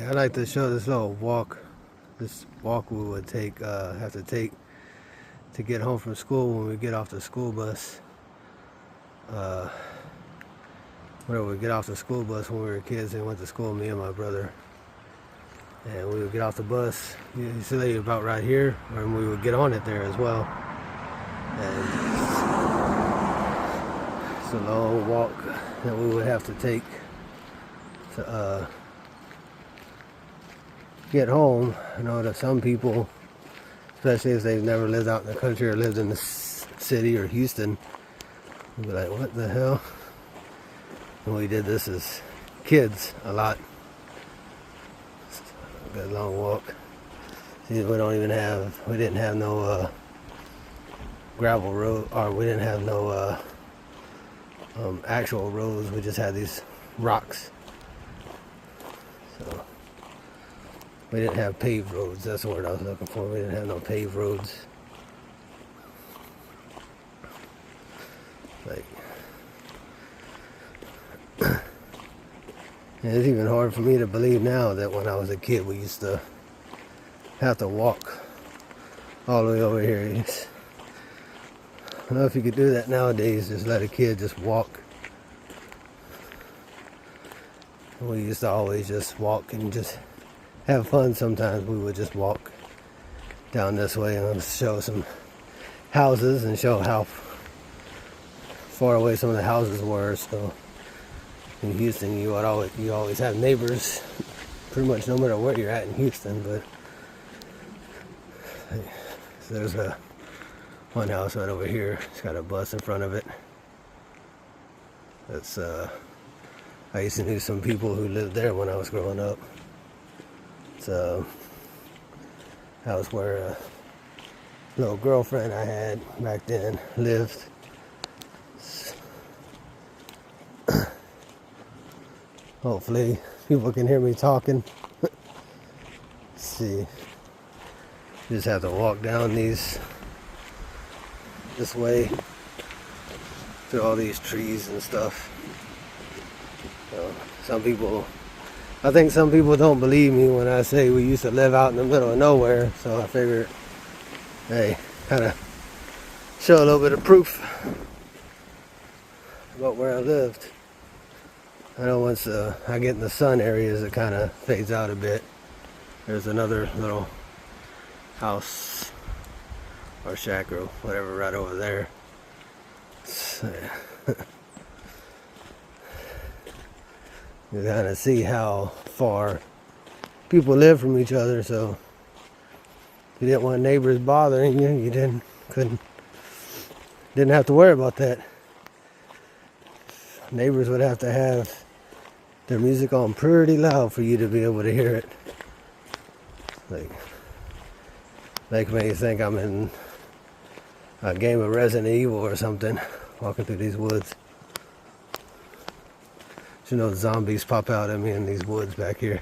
I'd like to show this little walk. This walk we would have to take to get home from school when we get off the school bus. Whenever we get off the school bus when we were kids and went to school, me and my brother. And we would get off the bus, you see about right here, and we would get on it there as well. And it's a long walk that we would have to take to get home. I know that some people, especially if they've never lived out in the country or lived in the city or Houston, will be like, what the hell? And we did this as kids a lot. A good long walk. See, we didn't have no gravel road, or we didn't have no actual roads. We just had these rocks. So we didn't have paved roads. That's the word I was looking for. We didn't have no paved roads. Like, and it's even hard for me to believe now that when I was a kid we used to have to walk all the way over here. I don't know if you could do that nowadays, just let a kid just walk. We used to always just walk and just have fun. Sometimes we would just walk down this way and show some houses and show how far away some of the houses were. So in Houston, you always have neighbors, pretty much no matter where you're at in Houston. But so there's one house right over here. It's got a bus in front of it. That's I used to know some people who lived there when I was growing up. It's a house where a little girlfriend I had back then lived. Hopefully people can hear me talking. Let's see. You just have to walk down this way through all these trees and stuff. So I think some people don't believe me when I say we used to live out in the middle of nowhere. So I figured, hey, kind of show a little bit of proof about where I lived. I know once I get in the sun areas, it kind of fades out a bit. There's another little house or shack or whatever right over there. So, you kind of see how far people live from each other. So if you didn't want neighbors bothering you, you didn't have to worry about that. Neighbors would have to have their music on pretty loud for you to be able to hear it. Like me think I'm in a game of Resident Evil or something, walking through these woods. You know, zombies pop out at me in these woods back here.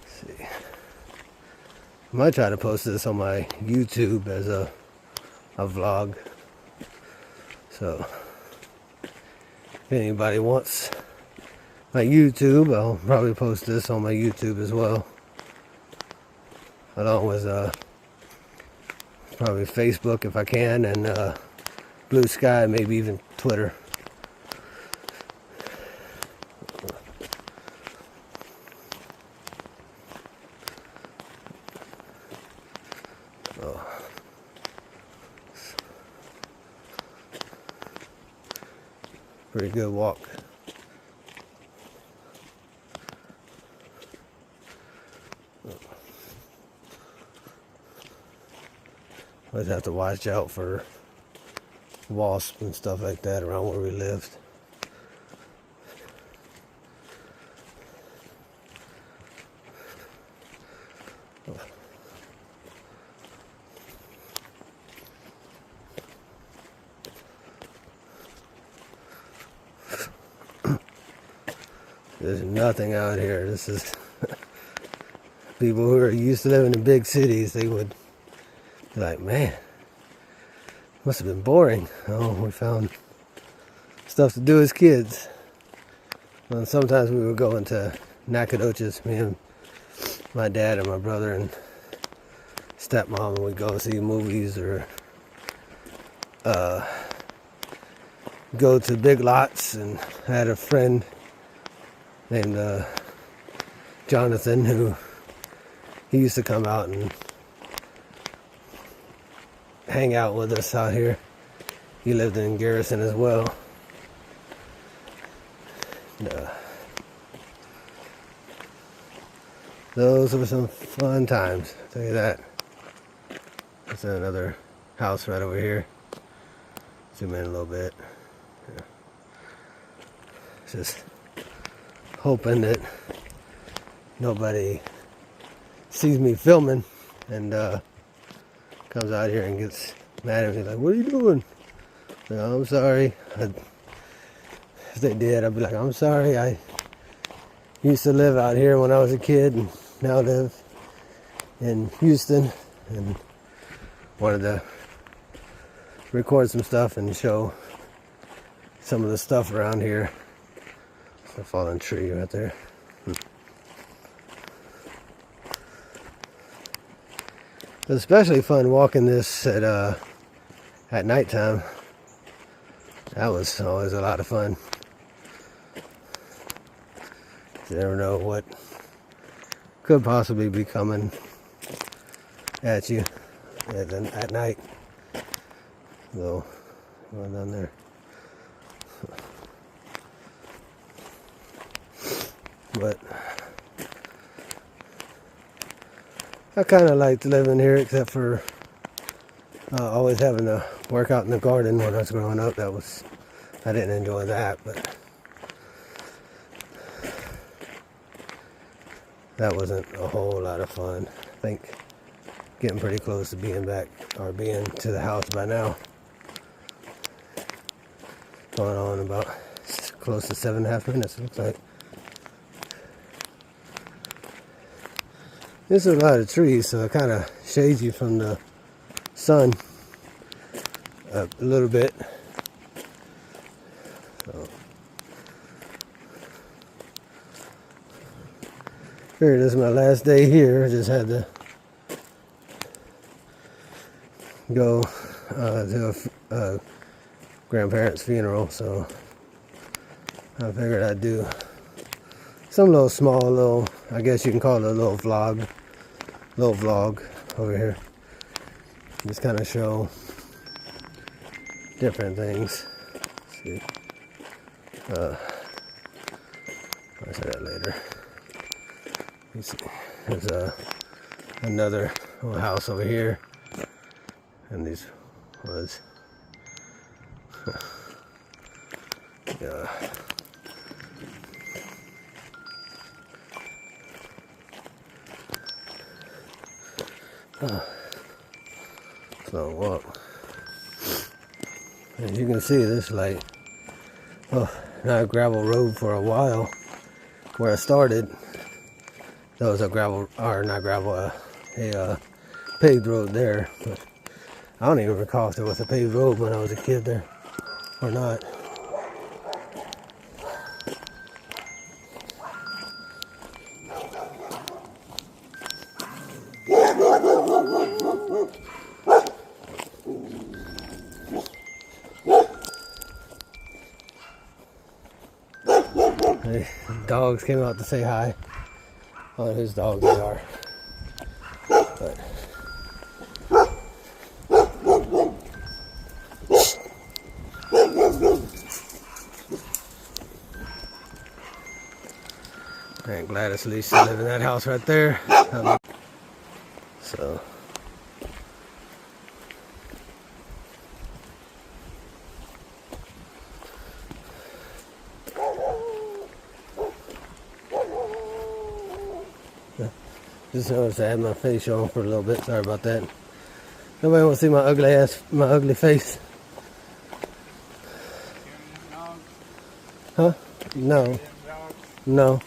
See. I might try to post this on my YouTube as a vlog. So if anybody wants my YouTube, I'll probably post this on my YouTube as well, along with probably Facebook if I can, and Blue Sky, maybe even Twitter. Pretty good walk. Always have to watch out for wasps and stuff like that around where we lived. There's nothing out here. This is people who are used to living in big cities. They would be like, man, must have been boring. Oh, we found stuff to do as kids. And sometimes we would go into Nacogdoches, me and my dad and my brother and stepmom, and we'd go see movies or go to Big Lots. And I had a friend named Jonathan who he used to come out and hang out with us out here. He lived in Garrison as well. Those were some fun times, I'll tell you that. There's another house right over here. Zoom in a little bit. Yeah. Just hoping that nobody sees me filming and comes out here and gets mad at me like, what are you doing? Like, I'm sorry. If they did, I'd be like, I'm sorry. I used to live out here when I was a kid and now live in Houston and wanted to record some stuff and show some of the stuff around here. It's a fallen tree right there. It's especially fun walking this at nighttime. That was always a lot of fun. You never know what could possibly be coming at you at night. So, going down there. But I kind of liked living here, except for always having to work out in the garden when I was growing up. I didn't enjoy that, but that wasn't a whole lot of fun. I think getting pretty close to being back, or being to the house by now. Going on about close to 7.5 minutes, it looks like. There's a lot of trees, so it kind of shades you from the sun a little bit. So, here, this is my last day here. I just had to go to a grandparents' funeral, so I figured I'd do some small, I guess you can call it a little vlog over here. Just kind of show different things. Let's see. I'll say that later. Let's see. There's another little house over here, and these woods. Yeah. Slow walk. As you can see, this not a gravel road for a while. Where I started, there was a paved road there. But I don't even recall if there was a paved road when I was a kid there or not. Hey, dogs came out to say hi. I don't know whose dogs they are. But and Gladys Lee still live in that house right there. So just noticed I had my face on for a little bit. Sorry about that. Nobody wants to see my ugly face. Huh? No. No.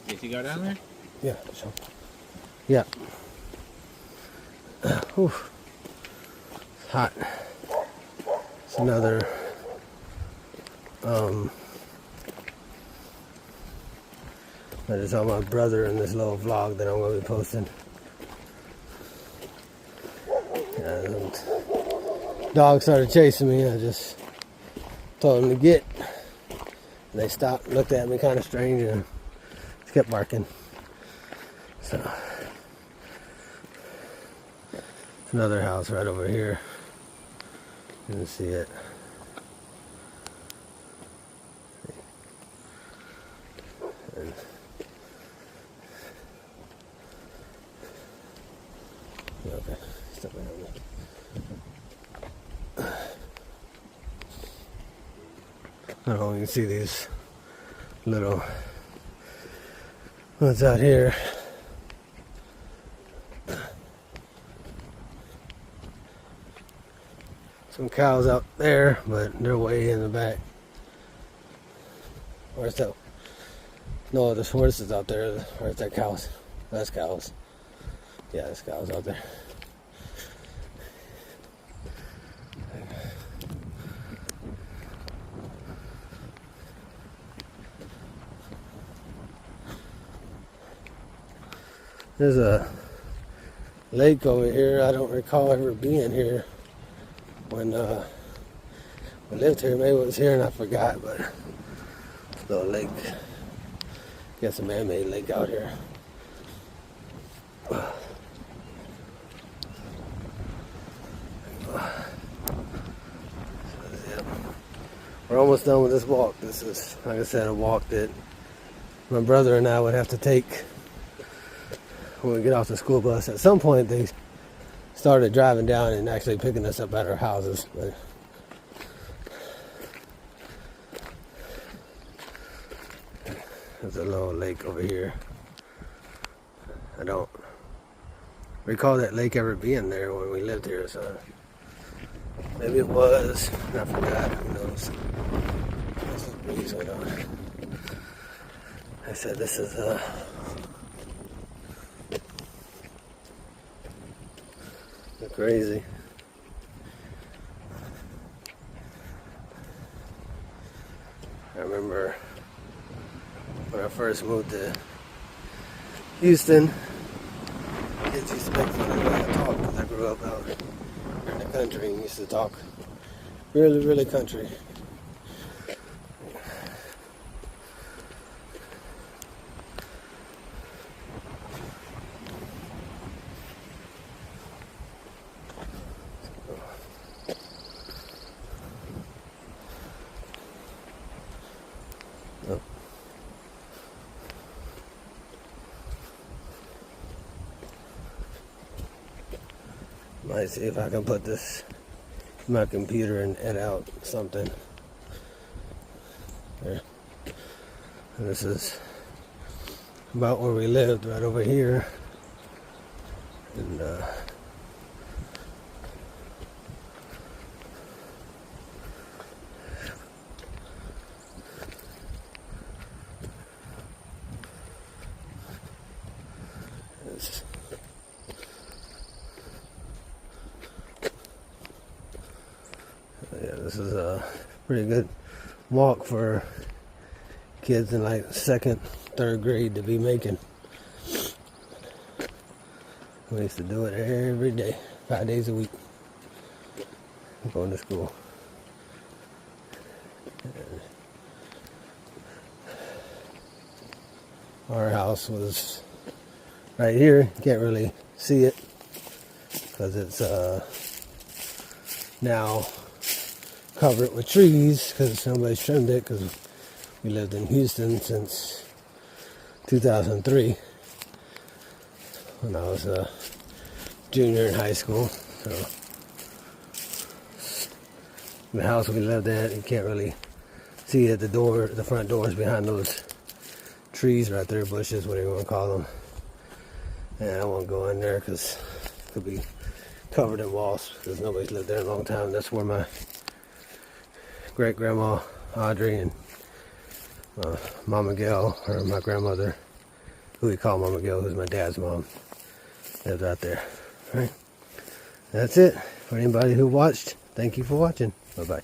Did you go down there? Yeah, sure. Yeah. Whew. It's hot. It's another I just saw my brother in this little vlog that I'm going to be posting. And dog started chasing me. I just told them to get. And they stopped, looked at me kind of strange, and just kept barking. So, it's another house right over here. You can see it. And okay, step right over. I don't know, you can see these little ones out here. Some cows out there, but they're way in the back. Where's that? No, there's horses out there. Where's that cows? That's cows. Yeah, there's cows out there. There's a lake over here. I don't recall ever being here when we lived here. Maybe it was here and I forgot, but little lake. Guess a man-made lake out here. We're almost done with this walk. This is, like I said, a walk that my brother and I would have to take when we get off the school bus. At some point, they started driving down and actually picking us up at our houses. But there's a little lake over here. I don't recall that lake ever being there when we lived here, so maybe it was. I forgot. Who knows? There's a breeze going on. I said this is crazy. I remember when I first moved to Houston, kids used to make fun of the way I talk because I grew up out in the country and used to talk really country. Oh. Might see if I can put this in my computer and edit out something. There. And this is about where we lived, right over here. And yeah, this is a pretty good walk for kids in like 2nd, 3rd grade to be making. We used to do it every day, 5 days a week, going to school. And our house was right here. You can't really see it because it's now covered with trees because somebody's trimmed it, because we lived in Houston since 2003 when I was a junior in high school. So the house we lived at, you can't really see it. The front door is behind those trees right there, bushes, whatever you want to call them. And I won't go in there because it could be covered in wasps because nobody's lived there in a long time. That's where my great-grandma Audrey and Mama Gail, or my grandmother, who we call Mama Gail, who's my dad's mom, lived out there. All right, that's it. For anybody who watched, thank you for watching. Bye-bye.